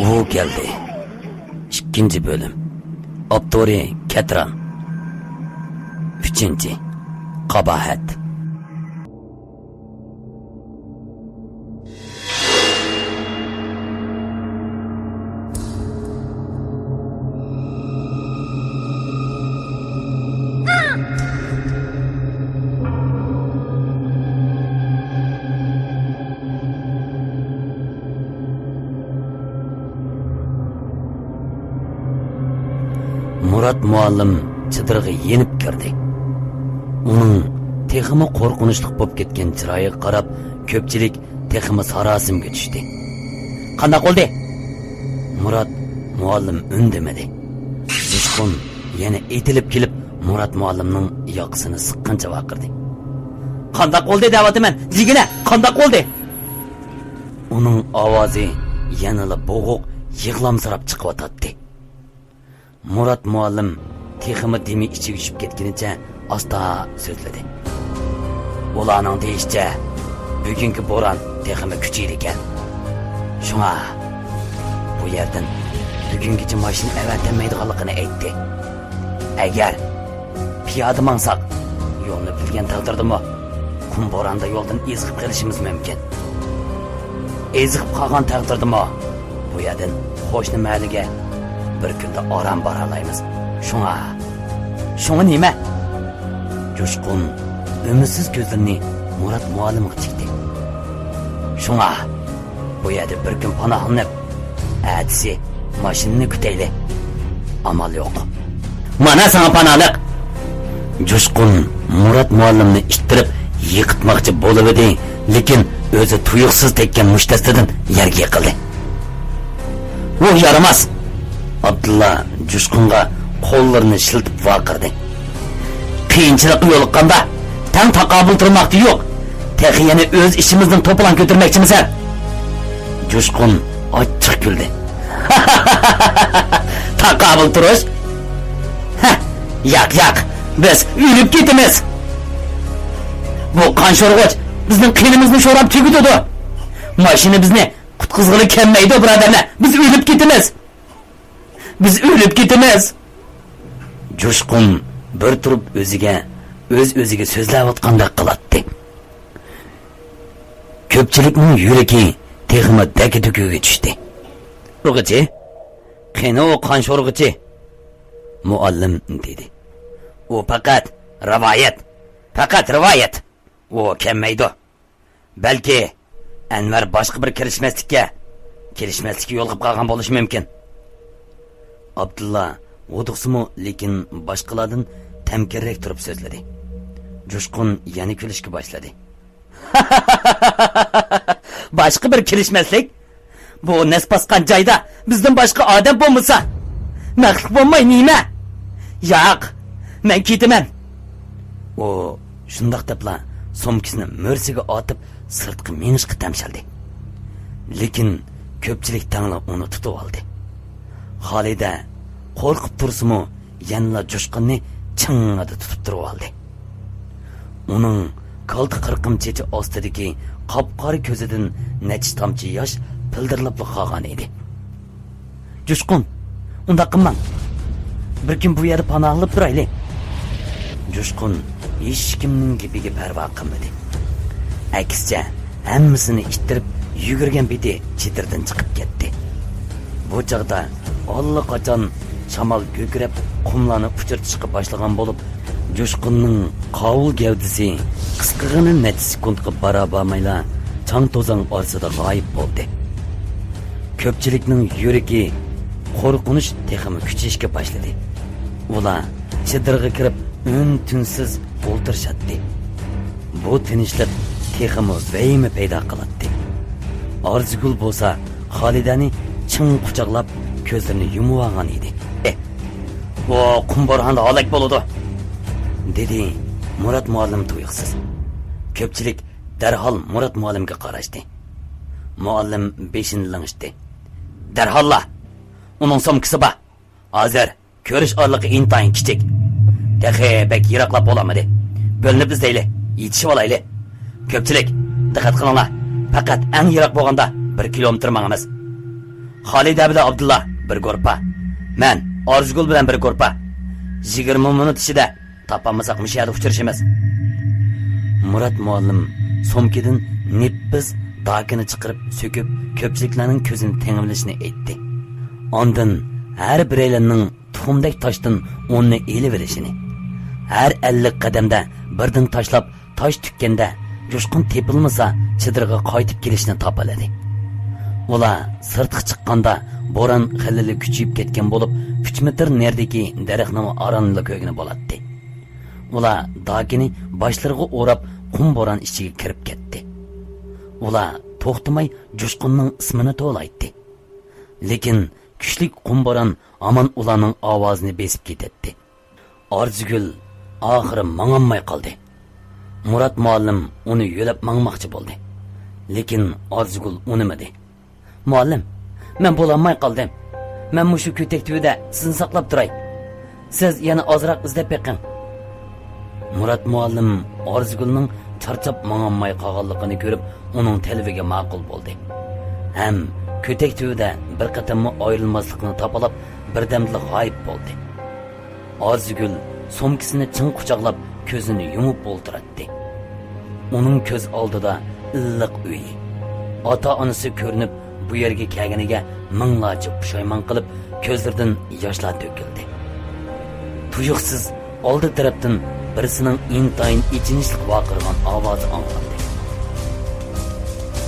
U geldi. 2. bölüm. Abduri Ketran. 3. Kabahat. Murat muallim chidiriga yenib kirdi. Uning texmi qo'rqinchli bo'lib ketgan chiroyiga qarab, ko'pchilik texmi sarosimga tushdi. Qanday qildi? Murat muallim undamadi. Jushqun yana etilib kelib, Murat muallimning yoqasini siqqancha vaqirdi. Qanday qildi deyapman, jigina, qanday qildi? Uning ovozi yanada bo'g'iq, yig'lamsirab chiqyotdi. Murat muallim texmi demi ichiga tushib ketganicha asta so'zladi. Ularning deyishicha, bugungi bo'ron texmi kuchaydi ekan. Shunga bu yerdan bugungacha mashina avatilmaydiganligini aytdi. Agar piyoda mansaq, yo'lni bilgan taqdirdami, kun bo'ronda yo'ldan ezg'ib qolishimiz mumkin. Ezg'ib qolgan taqdirdami, bu yerdan qo'shni mahalliga bir kunda oram boralaymiz. Shunga nima? Jushqun umidsiz ko'zlarini Murat muallimga tikdi. Shunga bu yerda bir kun panohlanib, atisi mashinani kutayli. Amal yo'q. Mana sana panohlik. Jushqun Murat muallimni ittirib yiqitmoqchi bo'lib edi, lekin o'zi tuyuqsiz tekkan mushtastidan yerga yiqildi. Bu yaramas. Abdulla Jushqunga qo'llarini shiltib vaqirdi. Qiyinchilik yo'liqqanda tan taqobil turmoqchi yo'q. Texi yana o'z ishimizdan to'plan ko'tarmoqchimisan? Jushqun ochiq kuldi. Taqobil turish? Yo'q, biz o'lib ketamiz. Bu qanshorg'och bizning qinimizni sho'rab tugutadi. Mashina bizni qutqizg'ili kelmaydi, birodarlar. Biz o'lib ketamiz. Biz o'lib ketamiz. Jushqun bir turib o'ziga so'zlayotgandek qiladi. Ko'pchilikning yuragi texmi daki-dukiga tushdi. Urg'ichi, qani o qanshorg'ichi? Muallim dedi. U faqat rivoyat. U kelmaydi. Balki Anvar boshqa bir kelishmaslikka yo'l qilib bo'lishi mumkin. Abdulla o'diqsimi, lekin boshqalardan tamkinroq turib so'zladi. Jushqun yana kulishga boshladi. Boshqa bir kelishmaslik? Bu nisbasqan joyda bizdan boshqa odam bo'lmasa, maqsad bo'lmay nima? Yo'q, men ketaman. O shundoq debla somkasini mo'rsiga otib sirtqi minishga tamshaldi. Lekin ko'pchilik tangla uni tutib oldi. Xolida qo'rqib tursimi, yanla Jushqunni chingada tutib turib oldi. Uning qalti qirqim chechi ostidagi qop-qora ko'zidan necha tomchi yosh pildirilib qolgan edi. Jushqun, unda qilmang. Bir kun bu yerda panohlab turaylik. Jushqun hech kimning gapiga parvo qilmadi. Aksicha hammasini ittirib yugurgan beti chetirdan chiqib ketdi. Bu chaqda allaqachon shamol ko'krab qumlarni uchirtishga boshlagan bo'lib, Jushqunning qovul gavdisi qisqagina necha sekundga barabamayla chang to'zon orasida g'oyib bo'ldi. Ko'pchilikning yuragi qo'rqinish texmi kuchishga boshladi. Ular chidirga kirib tunsiz o'ltirishadi. Bu tinchlik texmi vaymi paydo qiladi. Orzugul bo'lsa Xolidani ching quchoqlab ko'zlarini yumib olgan edi. bu qum bo'ronida halok bo'ladi, dedi Murat muallim tuyuqsiz. Ko'pchilik darhol Murat muallimga qarashdi. Muallim beshini lingishdi. Darholla, uning somkisi bor. Hozir ko'rish orliqi intayin kichik. Dahi bek yiroqlab bo'lamadi. Bo'linib izlayli, yetishib olayli. Ko'pchilik diqqat qilinglar. Faqat eng yiroq bo'lganda 1 kilometr mangamiz. Xolid bilan Abdullah bir ko'rpa. Men Orzugul bilan bir ko'rpa. 20 minut ichida topamasak mishada uchrashimiz. Murat muallim somkidan nippiz dakini chiqarib söküp ko'pchiliklarning ko'zini tengimlashni aytdi. Ondan har bireylarning tuxumdek toshdan onni elib olishini, har 50 qadamda birdan tashlab tosh tukkanda jo'shqin tepilmasa chidirga qaytib kelishni topaladi. Ular sirtga chiqqanda bo'ron xillili kuchayib ketgan bo'lib 3 metr nerdagi daraxtning aronli ko'gini bo'ladi. Ular dakini boshlariga o'rab qum bo'ron ichiga kirib ketdi. Ular to'xtamay jo'shqinning ismini to'laydi. Lekin kuchli qum bo'ron aman ularning ovozini besib ketdi. Orzugul oxiri mang'amay qoldi. Murat muallim uni yo'lab mangmoqchi bo'ldi. Lekin Orzugul unimadi. Muallim, men bo'lolmay qoldim. Men mushu ko'tek tuyida sizni saqlab turay. Siz yana ozroq izlab beqing. Murat muallim Orzugulning charchab mang'amay qolganligini ko'rib, uning talbiga ma'qul bo'ldi. Ham ko'tek tuyida bir qatammi ayrilmaslikni topalab, birdamli g'oyib bo'ldi. Orzugul somkisini chin quchoqlab, ko'zini yumib o'ltiradi. Uning ko'z oldida illiq uy. Ota-onasi ko'rinib, bu yerga kelganiga minglarcha pushaymon qilib, ko'zlaridan yoshlar to'kildi. Tuyuqsiz oldi tarafdan birisining intayin ichinishlik vaqirgan ovozi anglandi.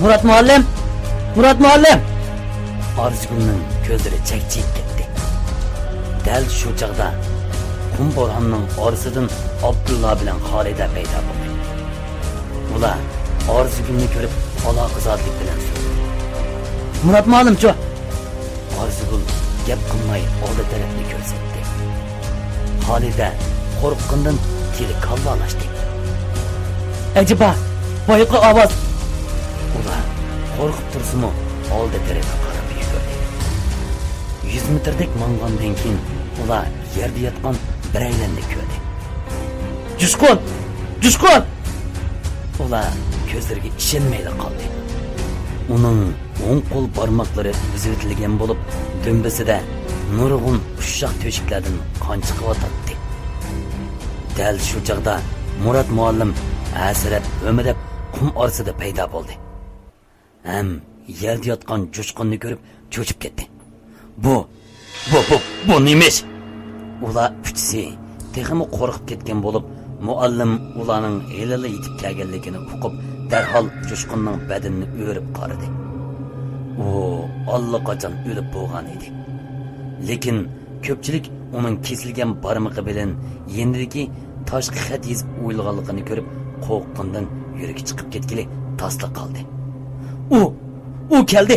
Murat muallim! Murat muallim! Orzugulning ko'zlari chakchiyib ketdi. Dal shu chaqda qum bo'ronning orasidan Abdullah bilan Xolida paydo bo'ldi. Ular Orzugulni ko'rib aloqazorlik bilan so'radi. Murat muallim-chi? Orzugul gap qilmay oldi tarafni ko'rsatdi. Xolida qo'rqqandan tili kallalashdi. Ajiba, boyqa ovoz. Ular qo'rqib tursimi, oldi tarafga qarab yugurdi. 100 metrdek mang'andan keyin ular yerda yotgan biraylarni ko'rdi. Jushqun! Jushqun! Ular ko'zlariga ishonmayli qoldi. Uning o'ng qo'l barmoqlari buzitilgan bo'lib, dumbasida nurg'un ushoq to'shiklardan qon chiqyotdi. Dal shu chaqda Murat muallim asirab o'midab qum orasida paydo bo'ldi. Ham yerda yotgan jo'shqinni ko'rib cho'chib ketdi. Bu nimish? Ular uchisi texmi qo'rqib ketgan bo'lib, muallim ularning elili yetib kelganligini uqib, darhol jo'shqinning badanini o'rib qaradi. U allaqachon o'lib bo'lgan edi. Lekin ko'pchilik uning kesilgan barmog'i bilan yendiki toshqi xat yezib o'yilganligini ko'rib, qo'rqqandan yuragi chiqib ketgili tasliq qoldi. U keldi.